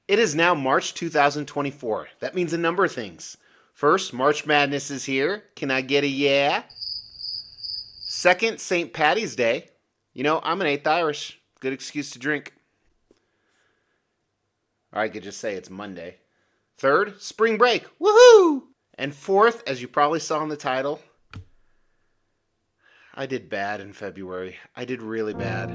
It is now March 2024. That means a number of things. First, March Madness is here. Can I get a yeah? Second, St. Patty's Day. You know, I'm an 8th Irish. Good excuse to drink. Or I could just say it's Monday. Third, spring break. Woohoo! And fourth, as you probably saw in the title, I did bad in February. I did really bad.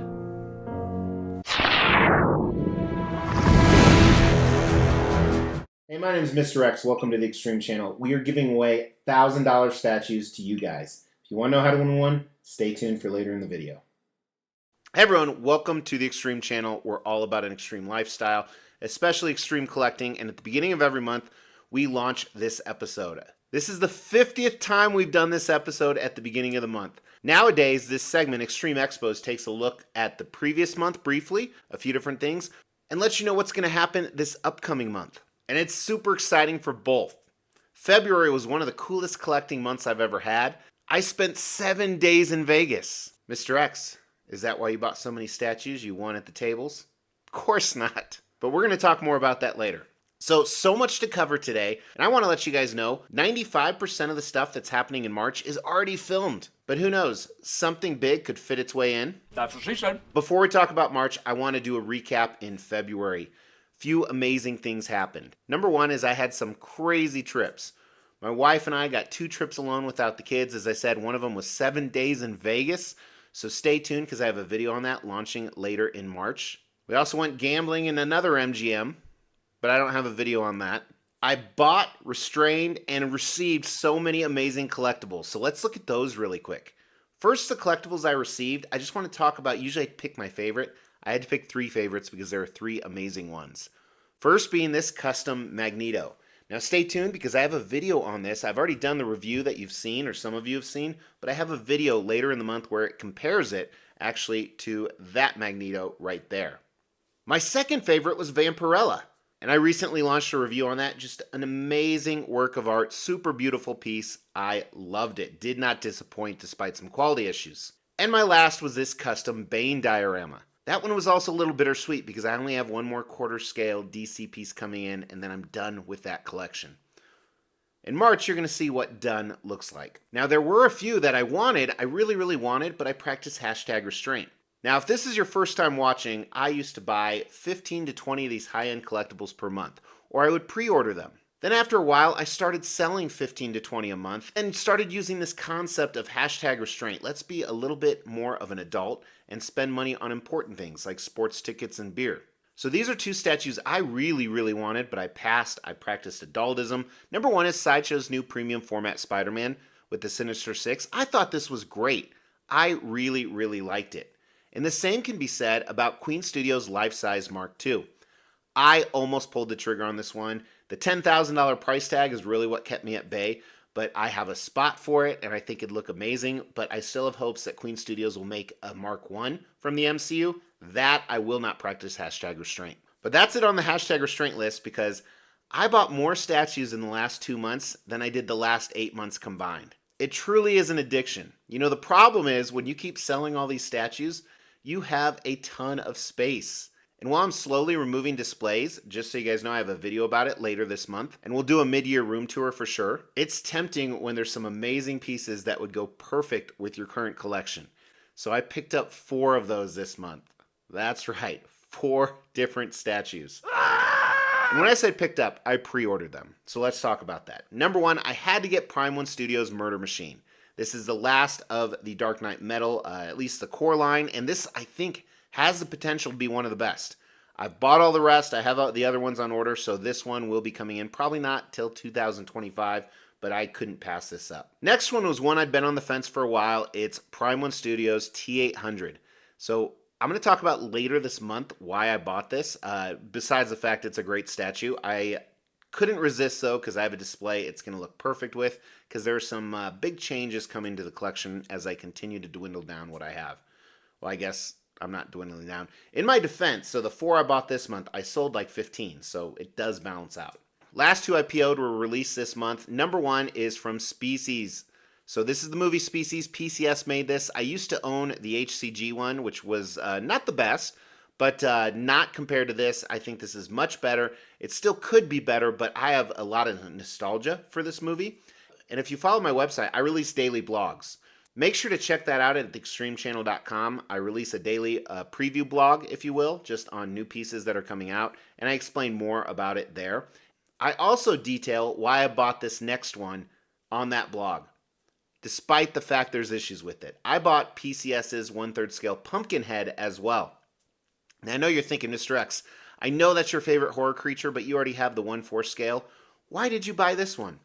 Hey, my name is Mr. X. Welcome to the Extreme Channel. We are giving away $1,000 statues to you guys. If you want to know how to win one, stay tuned for later in the video. Hey everyone, welcome to the Extreme Channel. We're all about an extreme lifestyle, especially extreme collecting, and at the beginning of every month, we launch this episode. This is the 50th time we've done this episode at the beginning of the month. Nowadays, this segment, Extreme Expos, takes a look at the previous month briefly, a few different things, and lets you know what's going to happen this upcoming month. And it's super exciting for both. February was one of the coolest collecting months I've ever had. I spent 7 days in Vegas. Mr. X, is that why you bought so many statues you won at the tables? Of course not. But we're going to talk more about that later. So much to cover today, and I want to let you guys know 95% of the stuff that's happening in March is already filmed. But who knows, something big could fit its way in. That's what she said. Before we talk about March, I want to do a recap in February. Few amazing things happened. Number one is I had some crazy trips. My wife and I got 2 trips alone without the kids. As I said, one of them was 7 days in Vegas. So stay tuned because I have a video on that launching later in March. We also went gambling in another MGM, but I don't have a video on that. I bought, restrained, and received so many amazing collectibles. So let's look at those really quick. First, the collectibles I received, I just want to talk about, usually I pick my favorite. I had to pick 3 favorites because there are 3 amazing ones. First being this custom Magneto. Now stay tuned because I have a video on this. I've already done the review that you've seen, or some of you have seen, but I have a video later in the month where it compares it actually to that Magneto right there. My second favorite was Vampirella, and I recently launched a review on that. Just an amazing work of art, super beautiful piece. I loved it. Did not disappoint despite some quality issues. And my last was this custom Bane diorama. That one was also a little bittersweet because I only have one more quarter scale DC piece coming in and then I'm done with that collection. In March, you're going to see what done looks like. Now, there were a few that I really wanted, but I practiced hashtag restraint. Now, if this is your first time watching, I used to buy 15 to 20 of these high-end collectibles per month, or I would pre-order them. Then after a while, I started selling 15 to 20 a month and started using this concept of hashtag restraint. Let's be a little bit more of an adult and spend money on important things like sports tickets and beer. So these are 2 statues I really wanted, but I passed. I practiced adultism. Number one is Sideshow's new premium format Spider-Man with the Sinister Six. I thought this was great. I really liked it. And the same can be said about Queen Studios Life-Size Mark II. I almost pulled the trigger on this one. The $10,000 price tag is really what kept me at bay, but I have a spot for it, and I think it'd look amazing, but I still have hopes that Queen Studios will make a Mark I from the MCU. That I will not practice hashtag restraint. But that's it on the hashtag restraint list because I bought more statues in the last 2 months than I did the last 8 months combined. It truly is an addiction. You know, the problem is when you keep selling all these statues, you have a ton of space. And while I'm slowly removing displays, just so you guys know, I have a video about it later this month, and we'll do a mid-year room tour for sure. It's tempting when there's some amazing pieces that would go perfect with your current collection. So I picked up 4 of those this month. That's right, 4 different statues. And when I say picked up, I pre-ordered them. So let's talk about that. Number one, I had to get Prime One Studios Murder Machine. This is the last of the Dark Knight Metal, at least the core line, and this, I think, has the potential to be one of the best. I've bought all the rest. I have the other ones on order, so this one will be coming in. Probably not till 2025, but I couldn't pass this up. Next one was one I'd been on the fence for a while. It's Prime One Studios T800. So I'm going to talk about later this month why I bought this. Besides the fact it's a great statue, I couldn't resist though because I have a display it's going to look perfect with because there are some big changes coming to the collection as I continue to dwindle down what I have. Well, I guess I'm not dwindling down. In my defense, so the 4 I bought this month, I sold like 15, so it does balance out. Last 2 I PO'd were released this month. Number 1 is from Species. So this is the movie Species. PCS made this. I used to own the HCG one, which was not the best, but not compared to this. I think this is much better. It still could be better, but I have a lot of nostalgia for this movie. And if you follow my website, I release daily blogs. Make sure to check that out at theextremechannel.com. I release a daily preview blog, if you will, just on new pieces that are coming out, and I explain more about it there. I also detail why I bought this next one on that blog, despite the fact there's issues with it. I bought PCS's 1/3 scale Pumpkinhead as well. Now I know you're thinking, Mr. X, I know that's your favorite horror creature, but you already have the 1/4 scale. Why did you buy this one?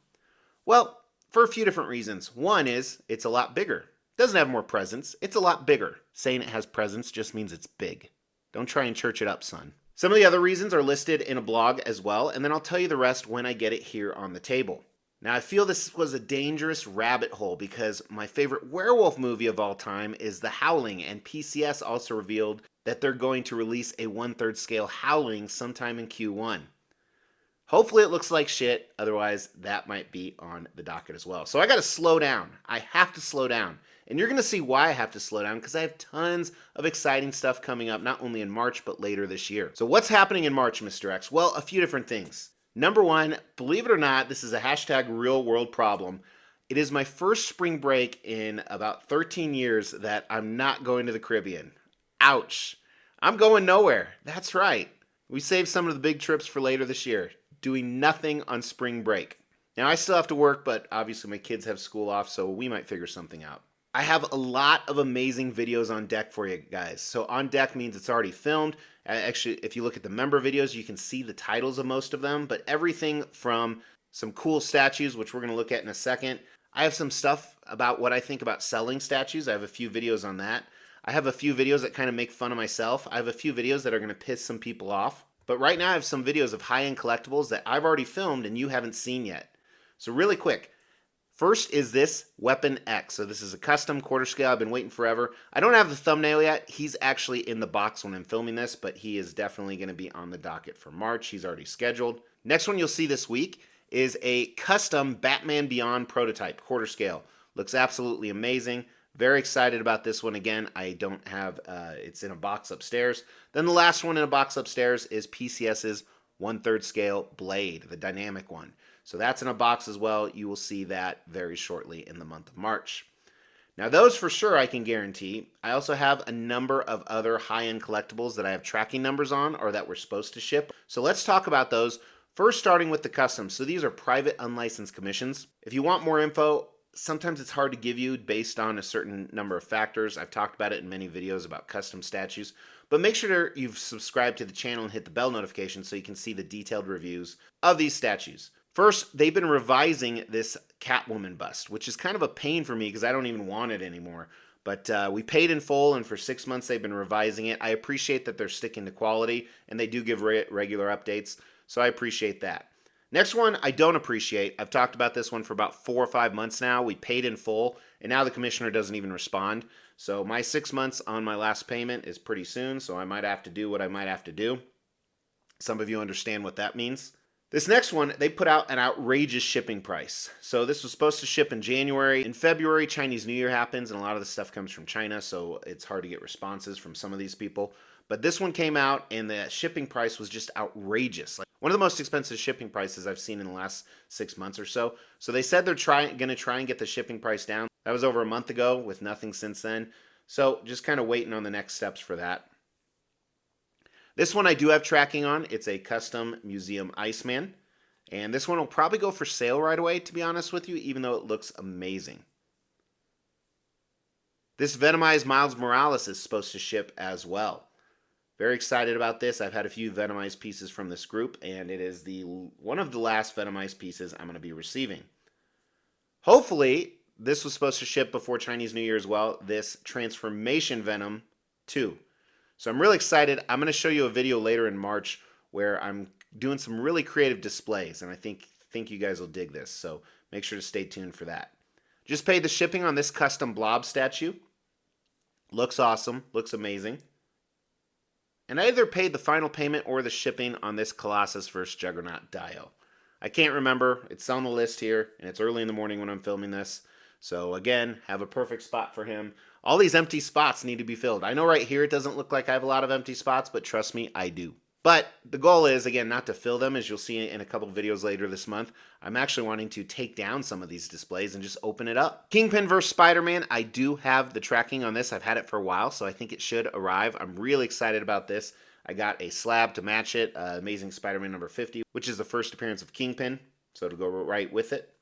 Well, for a few different reasons. One is it's a lot bigger. It doesn't have more presence. It's a lot bigger. Saying it has presence just means it's big. Don't try and church it up, son. Some of the other reasons are listed in a blog as well, and then I'll tell you the rest when I get it here on the table. Now, I feel this was a dangerous rabbit hole because my favorite werewolf movie of all time is The Howling, and PCS also revealed that they're going to release a 1/3 scale Howling sometime in Q1. Hopefully it looks like shit, otherwise that might be on the docket as well. So I gotta slow down. I have to slow down. And you're gonna see why I have to slow down, because I have tons of exciting stuff coming up, not only in March, but later this year. So what's happening in March, Mr. X? Well, a few different things. Number one, believe it or not, this is a hashtag real world problem. It is my first spring break in about 13 years that I'm not going to the Caribbean. Ouch. I'm going nowhere. That's right. We saved some of the big trips for later this year, doing nothing on spring break. Now, I still have to work, but obviously my kids have school off, so we might figure something out. I have a lot of amazing videos on deck for you guys. So on deck means it's already filmed. Actually, if you look at the member videos, you can see the titles of most of them, but everything from some cool statues, which we're going to look at in a second. I have some stuff about what I think about selling statues. I have a few videos on that. I have a few videos that kind of make fun of myself. I have a few videos that are going to piss some people off. But right now I have some videos of high-end collectibles that I've already filmed and you haven't seen yet. So really quick, first is this Weapon X. So this is a custom 1/4 scale. I've been waiting forever. I don't have the thumbnail yet. He's actually in the box when I'm filming this, but he is definitely going to be on the docket for March. He's already scheduled. Next one you'll see this week is a custom Batman Beyond prototype, 1/4 scale. Looks absolutely amazing. Very excited about this one. Again, I don't have, it's in a box upstairs. Then the last one in a box upstairs is PCS's 1/3 scale Blade, the dynamic one. So that's in a box as well. You will see that very shortly in the month of March. Now those for sure I can guarantee. I also have a number of other high-end collectibles that I have tracking numbers on or that we're supposed to ship. So let's talk about those. First, starting with the customs. So these are private unlicensed commissions. If you want more info, sometimes it's hard to give you based on a certain number of factors. I've talked about it in many videos about custom statues, but make sure you've subscribed to the channel and hit the bell notification so you can see the detailed reviews of these statues. First, they've been revising this Catwoman bust, which is kind of a pain for me because I don't even want it anymore. But we paid in full, and for 6 months they've been revising it. I appreciate that they're sticking to quality, and they do give regular updates, so I appreciate that. Next one, I don't appreciate. I've talked about this one for about 4 or 5 months now. We paid in full, and now the commissioner doesn't even respond. So my 6 months on my last payment is pretty soon, so I might have to do what I might have to do. Some of you understand what that means. This next one, they put out an outrageous shipping price. So this was supposed to ship in January. In February, Chinese New Year happens, and a lot of the stuff comes from China, so it's hard to get responses from some of these people. But this one came out, and the shipping price was just outrageous. Like one of the most expensive shipping prices I've seen in the last 6 months or so. So they said they're going to try and get the shipping price down. That was over a month ago with nothing since then. So just kind of waiting on the next steps for that. This one I do have tracking on. It's a custom Museum Iceman. And this one will probably go for sale right away, to be honest with you, even though it looks amazing. This Venomized Miles Morales is supposed to ship as well. Very excited about this. I've had a few Venomized pieces from this group, and it is one of the last Venomized pieces I'm going to be receiving. Hopefully, this was supposed to ship before Chinese New Year as well, this Transformation Venom 2. So I'm really excited. I'm going to show you a video later in March where I'm doing some really creative displays, and I think you guys will dig this. So make sure to stay tuned for that. Just paid the shipping on this custom blob statue. Looks awesome. Looks amazing. And I either paid the final payment or the shipping on this Colossus vs. Juggernaut Dio. I can't remember. It's on the list here, and it's early in the morning when I'm filming this. So again, have a perfect spot for him. All these empty spots need to be filled. I know right here it doesn't look like I have a lot of empty spots, but trust me, I do. But the goal is, again, not to fill them, as you'll see in a couple videos later this month. I'm actually wanting to take down some of these displays and just open it up. Kingpin vs. Spider-Man, I do have the tracking on this. I've had it for a while, so I think it should arrive. I'm really excited about this. I got a slab to match it, Amazing Spider-Man number 50, which is the first appearance of Kingpin, so it'll go right with it.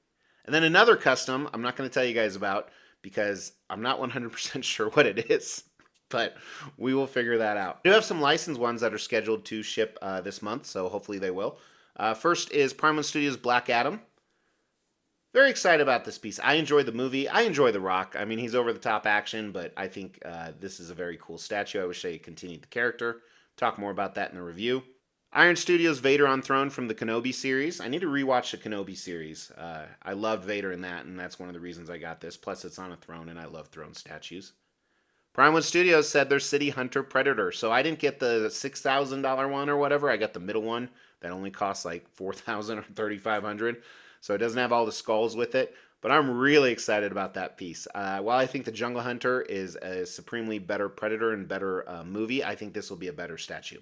And then another custom I'm not going to tell you guys about because I'm not 100% sure what it is, but we will figure that out. We do have some licensed ones that are scheduled to ship this month, so hopefully they will. First is Prime One Studios' Black Adam. Very excited about this piece. I enjoy the movie. I enjoy The Rock. I mean, he's over-the-top action, but I think this is a very cool statue. I wish they continued the character. Talk more about that in the review. Iron Studios' Vader on Throne from the Kenobi series. I need to rewatch the Kenobi series. I loved Vader in that, and that's one of the reasons I got this. Plus, it's on a throne, and I love throne statues. Prime One Studios said their City Hunter Predator. So I didn't get the $6,000 one or whatever. I got the middle one that only costs like $4,000 or $3,500. So it doesn't have all the skulls with it. But I'm really excited about that piece. While I think the Jungle Hunter is a supremely better Predator and better movie, I think this will be a better statue.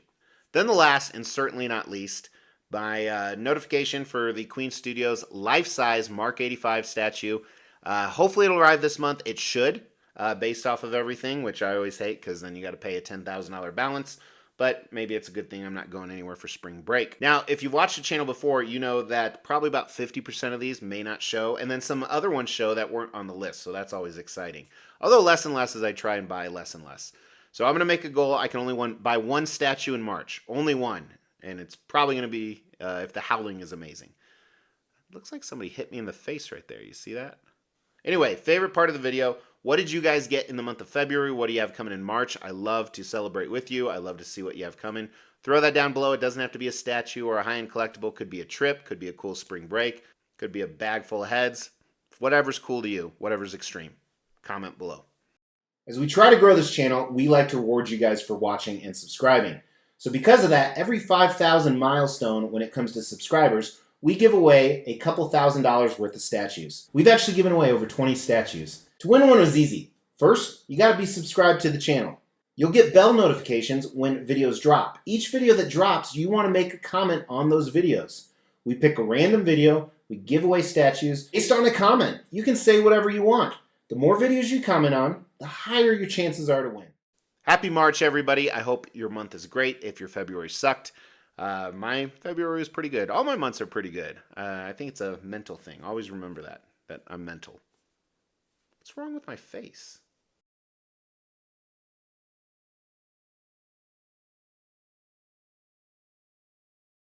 Then the last, and certainly not least, my notification for the Queen Studios life-size Mark 85 statue. Hopefully it'll arrive this month. It should, based off of everything, which I always hate because then you got to pay a $10,000 balance. But maybe it's a good thing I'm not going anywhere for spring break. Now, if you've watched the channel before, you know that probably about 50% of these may not show, and then some other ones show that weren't on the list, so that's always exciting. Although less and less as I try and buy less and less. So I'm going to make a goal. I can only buy one statue in March. Only one. And it's probably going to be if the Howling is amazing. Looks like somebody hit me in the face right there. You see that? Anyway, favorite part of the video. What did you guys get in the month of February? What do you have coming in March? I love to celebrate with you. I love to see what you have coming. Throw that down below. It doesn't have to be a statue or a high-end collectible. Could be a trip. Could be a cool spring break. Could be a bag full of heads. Whatever's cool to you. Whatever's extreme. Comment below. As we try to grow this channel, we like to reward you guys for watching and subscribing. So because of that, every 5,000 milestone when it comes to subscribers, we give away a couple $1,000s worth of statues. We've actually given away over 20 statues. To win one was easy. First, you gotta be subscribed to the channel. You'll get bell notifications when videos drop. Each video that drops, you wanna make a comment on those videos. We pick a random video, we give away statues based on a comment. You can say whatever you want. The more videos you comment on, the higher your chances are to win. Happy March, everybody. I hope your month is great. If your February sucked, my February was pretty good. All my months are pretty good. I think it's a mental thing. Always remember that I'm mental. What's wrong with my face?